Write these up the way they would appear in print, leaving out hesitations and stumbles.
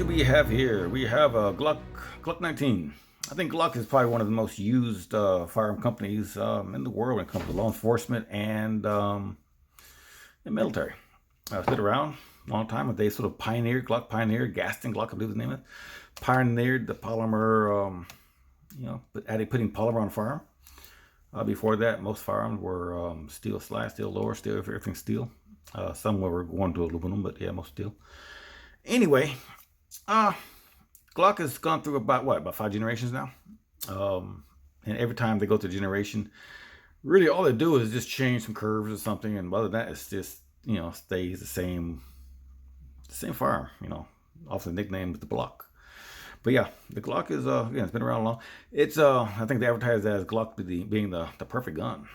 do we have here? We have a Glock 19. I think Glock is probably one of the most used firearm companies in the world when it comes to law enforcement and military. It's been around a long time. They sort of pioneered, Glock pioneered, Gaston Glock, I believe the name of it, pioneered the polymer, putting polymer on a firearm. Before that, most firearms were steel slide, steel lower, steel, everything steel. Some were going to aluminum, but yeah, most steel. Anyway, Glock has gone through about 5 generations now. And every time they go through a generation, really all they do is just change some curves or something, and other than that, it's just stays the same firearm. Often nicknamed the Block. But yeah, the Glock is again, it's been around long. It's I think they advertise that as Glock being the perfect gun.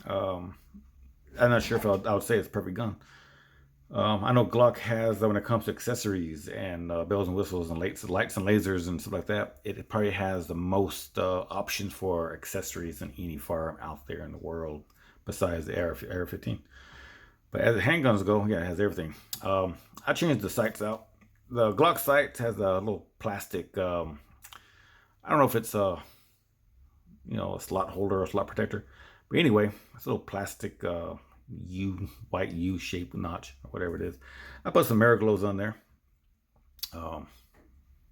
I'm not sure if I would say it's a perfect gun. I know Glock has, when it comes to accessories and bells and whistles and lights and lasers and stuff like that, it probably has the most options for accessories than any firearm out there in the world besides the AR-15. But as the handguns go, yeah, it has everything. I changed the sights out. The Glock sight has a little plastic, I don't know if it's a slot holder or slot protector. But anyway, it's a little plastic white U-shaped notch or whatever it is. I put some Mariglows on there.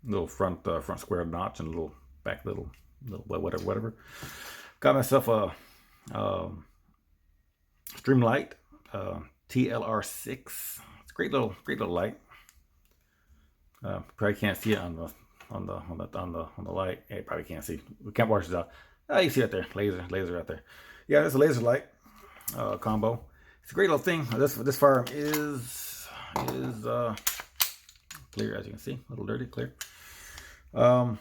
Little front square notch and a little back little whatever. Got myself a Streamlight TLR6. It's a great little light. Probably can't see it on the light. Yeah, you probably can't see. We can't wash it out. You see it there. Laser right there. Yeah, it's a laser light combo. It's a great little thing. This firearm is clear, as you can see. A little dirty, clear. What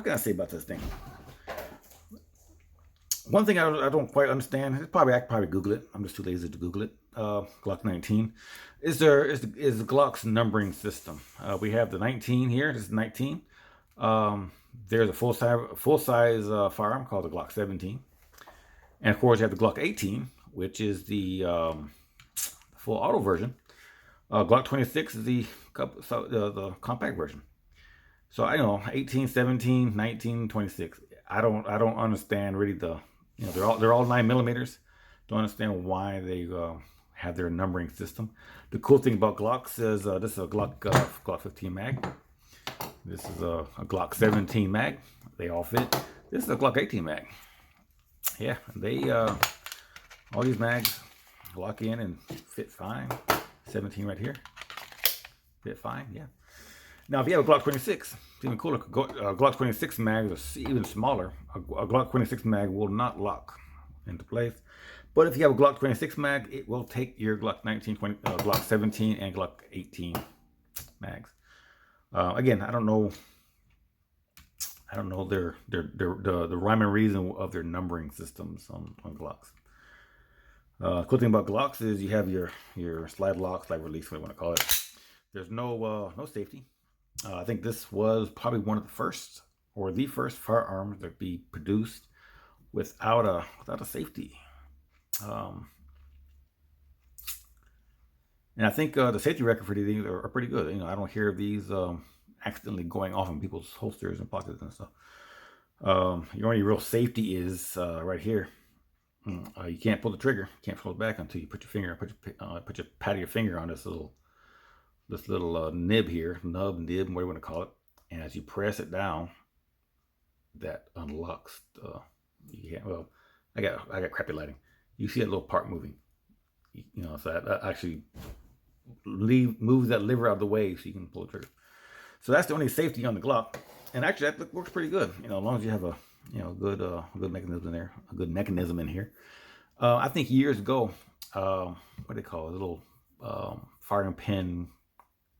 can I say about this thing? One thing I don't quite understand. I could probably Google it. I'm just too lazy to Google it. Glock 19 is the Glock's numbering system. We have the 19 here. This is 19. There's a full size firearm called the Glock 17, and of course you have the Glock 18, which is the full auto version. Glock 26 is the compact version. So I know 18, 17, 19, 26. I don't understand really they're all 9mm. Don't understand why they have their numbering system. The cool thing about Glocks is this is a Glock 15 mag. This is a Glock 17 mag. They all fit. This is a Glock 18 mag. Yeah, they all these mags lock in and fit fine. 17 right here, fit fine. Yeah. Now, if you have a Glock 26, it's even cooler. Glock 26 mags are even smaller. A Glock 26 mag will not lock into place. But if you have a Glock 26 mag, it will take your Glock 19, Glock 17, and Glock 18 mags. Again, I don't know the rhyme and reason of their numbering systems on Glocks. Cool thing about Glocks is you have your slide lock, slide release, what you want to call it. There's no safety. I think this was probably one of the first or the first firearms that be produced without a safety. And I think the safety record for these are pretty good. I don't hear of these accidentally going off in people's holsters and pockets and stuff. Your only real safety is right here. You can't pull the trigger, can't pull it back until you put your pat of your finger on this little nib here, nub, whatever you want to call it. And as you press it down, that unlocks. I got crappy lighting. You see that little part moving. So that actually moves that lever out of the way so you can pull the trigger. So that's the only safety on the Glock, and actually that works pretty good. As long as you have a good mechanism in there, a good mechanism in here. I think years ago, what do they call it? Little firing pin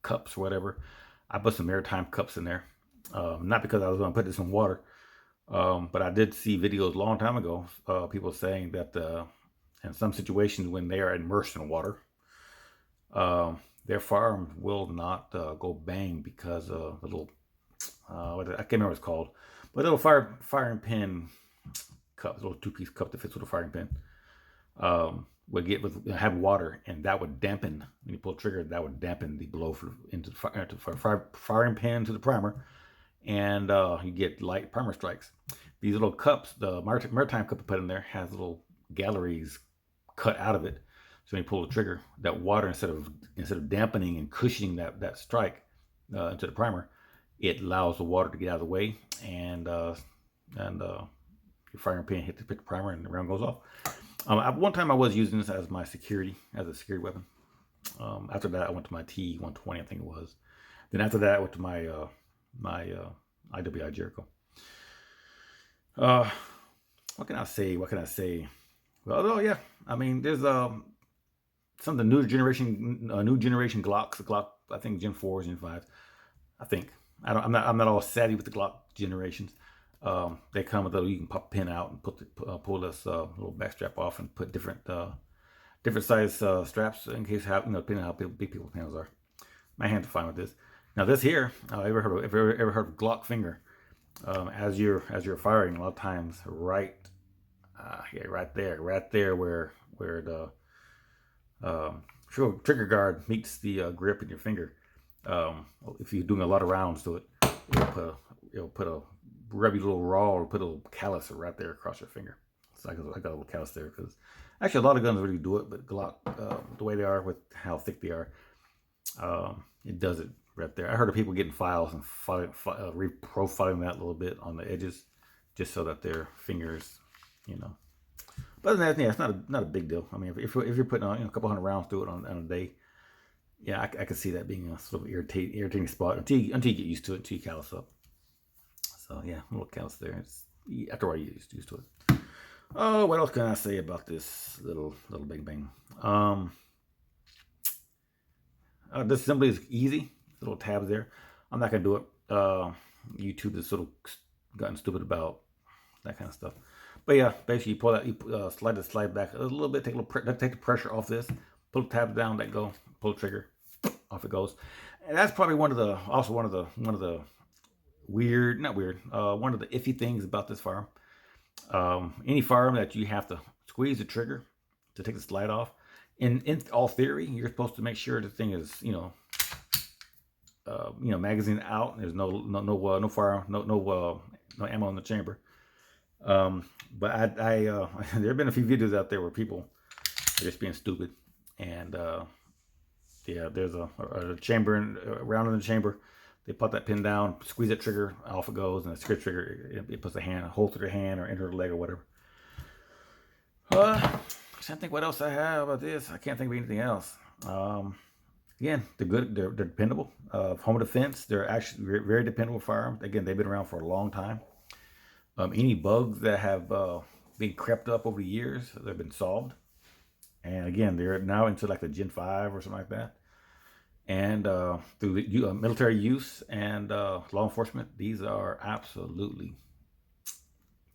cups or whatever. I put some maritime cups in there, not because I was going to put this in water, but I did see videos a long time ago, people saying that in some situations when they are immersed in water, their firearms will not go bang because of the little, I can't remember what it's called, but a little firing pin cup, a little 2-piece cup that fits with a firing pin. have water, and that would dampen when you pull the trigger. That would dampen the blow into the firing pin to the primer, and you get light primer strikes. These little cups, the maritime cup I put in there has little galleries cut out of it. So when you pull the trigger, that water instead of dampening and cushioning that strike into the primer, it allows the water to get out of the way, and your firing pin hit the primer, and the round goes off. One time I was using this as a security weapon. After that, I went to my T120, I think it was. Then after that, I went to my IWI Jericho. What can I say? Well, oh yeah, I mean, there's some of the new generation Glocks. The Glock, I think Gen 4s, Gen 5s. I think I'm not all savvy with the Glock generations. They come with you can pop a pin out and pull this little back strap off and put different size straps in case depending on how big people's hands are. My hands are fine with this. Now this here, ever heard of Glock finger? As you're firing, a lot of times right there where the trigger guard meets the grip in your finger. If you're doing a lot of rounds to it, it'll put a rubby little raw or put a little callus right there across your finger. So I got a little callus there because actually a lot of guns really do it, but Glock, the way they are with how thick they are, it does it right there. I heard of people getting files and reprofiling that a little bit on the edges, just so that their fingers, But other than that, yeah, it's not a big deal. I mean, if you're putting on a couple hundred rounds through it on a day, yeah, I could see that being a sort of irritating spot until you get used to it, until you callus up. So yeah, a little callus there. After a while you get used to it. Oh, what else can I say about this little bang bang? This assembly is easy. Little tabs there. I'm not gonna do it. YouTube has sort of gotten stupid about that kind of stuff. But yeah, basically you pull that, you slide back a little bit, take the pressure off this, pull the tabs down, let go, pull the trigger, off it goes. And that's probably one of the one of the iffy things about this firearm. Any firearm that you have to squeeze the trigger to take the slide off, in all theory, you're supposed to make sure the thing is magazine out. There's no firearm, no ammo in the chamber. But I there have been a few videos out there where people are just being stupid, and yeah, there's a chamber round in the chamber. They put that pin down, squeeze that trigger, off it goes, and the secure trigger, it puts a hole through the hand or into the leg or whatever. I can't think what else I have about this. I can't think of anything else. Again, they're good. They're dependable. Home defense, they're actually very dependable firearms. Again, they've been around for a long time. Any bugs that have been crept up over the years, they've been solved. And again, they're now into like the Gen 5 or something like that. And through the, military use and law enforcement, these are absolutely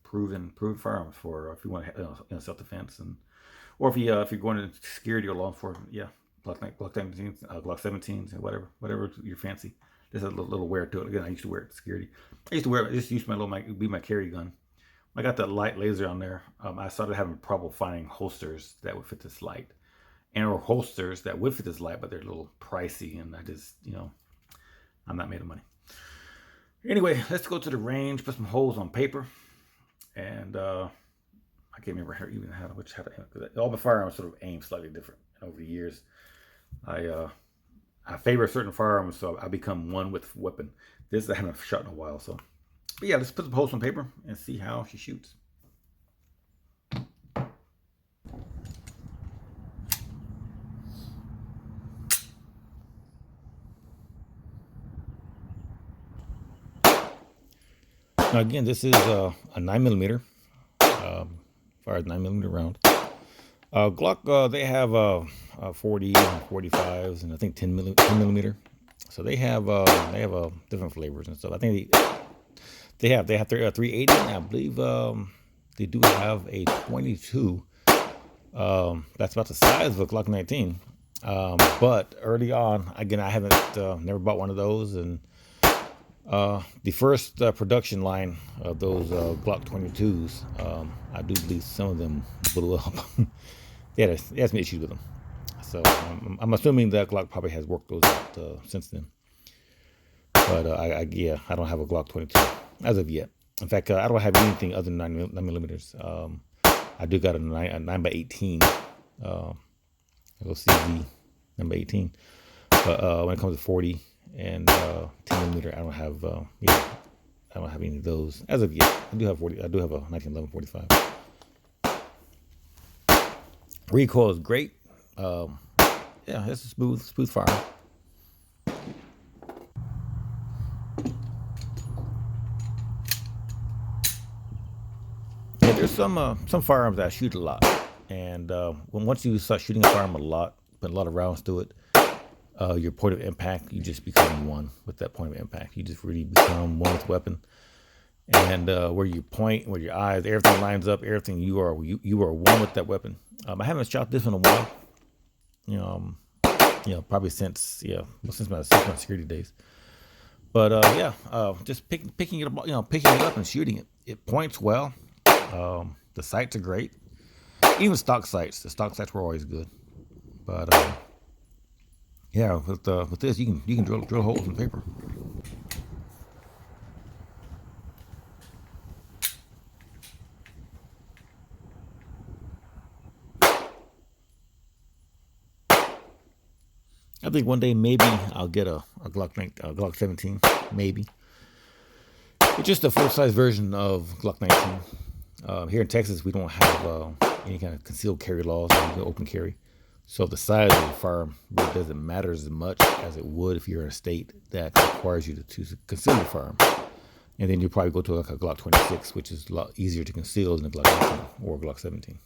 proven firearms for if you want self-defense, or if you're going into security or law enforcement. Yeah, Glock 17s, Glock 17s, whatever you fancy. There's a little wear to it. Again, I used to wear it for security. I just used my carry gun. When I got that light laser on there, I started having trouble finding holsters that would fit this light, or holsters that would fit this light, but they're a little pricey, and I just, I'm not made of money. Anyway, let's go to the range, put some holes on paper, and I can't remember how to aim, because all my firearms sort of aim slightly different. And over the years, I favor certain firearms, so I become one with weapon. This I haven't shot in a while, so. But yeah, let's put some holes on paper and see how she shoots. Now again, this is a 9mm, fired 9mm round. Glock, they have 40 and 45s, and I think 10 millimeter. So they have different flavors and stuff. I think they have 380. And I believe they do have a 22. That's about the size of a Glock 19. But early on, again, I haven't never bought one of those, and the first production line of those Glock 22s, I do believe some of them blew up. they had some issues with them. So I'm assuming that Glock probably has worked those out since then. But I don't have a Glock 22 as of yet. In fact, I don't have anything other than 9 millimeters. I do got a 9x18, little CZ 9x18. But when it comes to 40 and 10 millimeter, I don't have I don't have any of those as of yet. I do have 40. I do have a 1911 45. Recoil is great. Yeah, it's a smooth firearm. Yeah, there's some firearms that I shoot a lot, and once you start shooting a firearm a lot, put a lot of rounds to it, your point of impact, you just become one with that point of impact. You just really become one with the weapon, and where you point, where your eyes, everything lines up, everything you are one with that weapon. I haven't shot this in a while, probably since my security days. But just picking it up, picking it up and shooting it. It points well. The sights are great. Even stock sights. The stock sights were always good. But with this you can drill holes in paper. I think one day maybe I'll get a Glock 17, maybe. It's just a full-size version of Glock 19. Here in Texas, we don't have any kind of concealed carry laws or open carry. So the size of the firearm really doesn't matter as much as it would if you're in a state that requires you to conceal the firearm. And then you probably go to like a Glock 26, which is a lot easier to conceal than a Glock 19 or a Glock 17.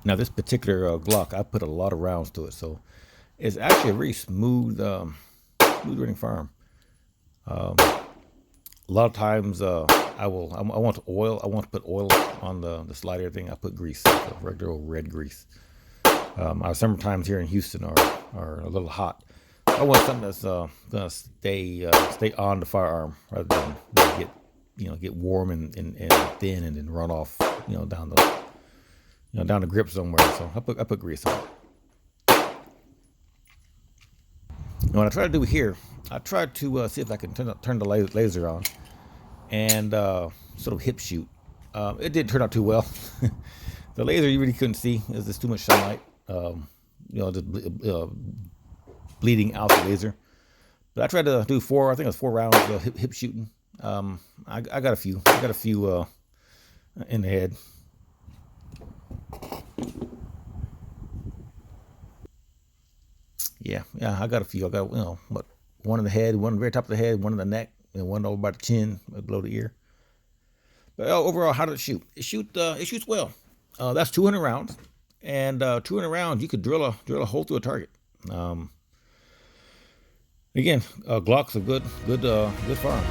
Now this particular Glock, I put a lot of rounds to it, so it's actually a very smooth running firearm. A lot of times I want to put oil on the slider thing. I put grease, like regular old red grease. Our summer times here in Houston are a little hot. I want something that's gonna stay on the firearm rather than get warm and thin and then run off down the grip somewhere. So I put grease on it. And what I try to do here, I try to see if I can turn the laser on and sort of hip shoot. It didn't turn out too well. The laser you really couldn't see. There's just too much sunlight. Just bleeding out the laser. But I tried to do 4 rounds of hip shooting. I got a few. In the head. Yeah, I got a few. I got one in the head, one on the very top of the head, one in the neck, and one over by the chin, below the ear. But overall, how did it shoot? It shoots well. That's 200 rounds, and 200 rounds you could drill a hole through a target. Again, Glock's a good firearm.